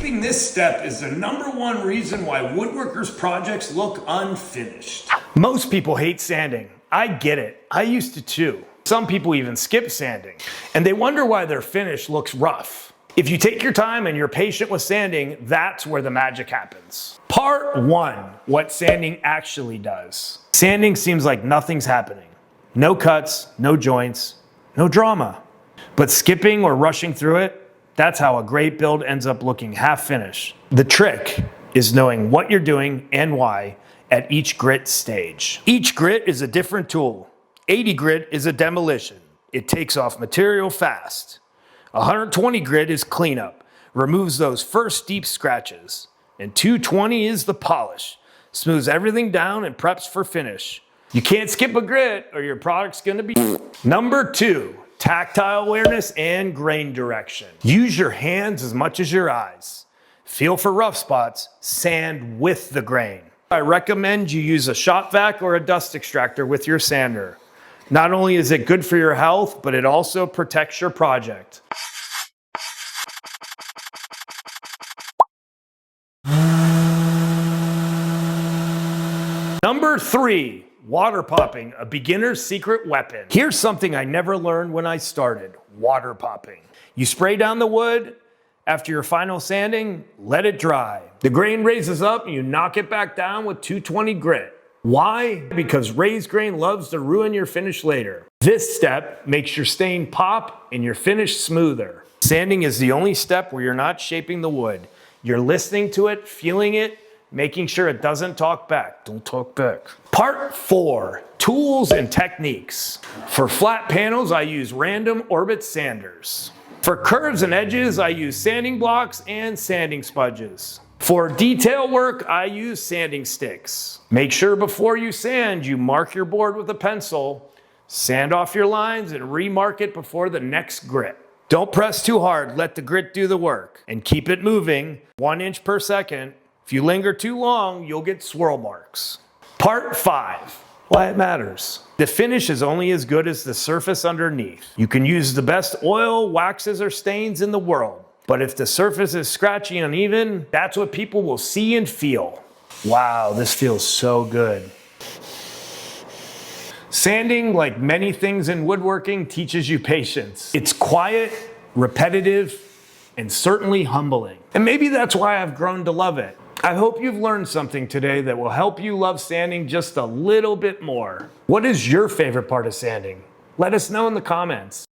Skipping this step is the #1 reason why woodworkers' projects look unfinished. Most people hate sanding. I get it. I used to too. Some people even skip sanding, and they wonder why their finish looks rough. If you take your time and you're patient with sanding, that's where the magic happens. Part 1, what sanding actually does. Sanding seems like nothing's happening. No cuts, no joints, no drama. But skipping or rushing through it, that's how a great build ends up looking half finished. The trick is knowing what you're doing and why at each grit stage. Each grit is a different tool. 80 grit is a demolition. It takes off material fast. 120 grit is cleanup, removes those first deep scratches. And 220 is the polish, smooths everything down and preps for finish. You can't skip a grit or your product's gonna be. #2, tactile awareness and grain direction. Use your hands as much as your eyes. Feel for rough spots, sand with the grain. I recommend you use a shop vac or a dust extractor with your sander. Not only is it good for your health, but it also protects your project. #3, water popping, a beginner's secret weapon. Here's something I never learned when I started, water popping. You spray down the wood, after your final sanding, let it dry. The grain raises up and you knock it back down with 220 grit. Why? Because raised grain loves to ruin your finish later. This step makes your stain pop and your finish smoother. Sanding is the only step where you're not shaping the wood. You're listening to it, feeling it, making sure it doesn't talk back. Don't talk back. Part 4, tools and techniques. For flat panels, I use random orbit sanders. For curves and edges, I use sanding blocks and sanding sponges. For detail work, I use sanding sticks. Make sure before you sand, you mark your board with a pencil, sand off your lines, and remark it before the next grit. Don't press too hard, let the grit do the work. And keep it moving, 1 inch per second. If you linger too long, you'll get swirl marks. Part 5, why it matters. The finish is only as good as the surface underneath. You can use the best oil, waxes, or stains in the world. But if the surface is scratchy and uneven, that's what people will see and feel. Wow, this feels so good. Sanding, like many things in woodworking, teaches you patience. It's quiet, repetitive, and certainly humbling. And maybe that's why I've grown to love it. I hope you've learned something today that will help you love sanding just a little bit more. What is your favorite part of sanding? Let us know in the comments.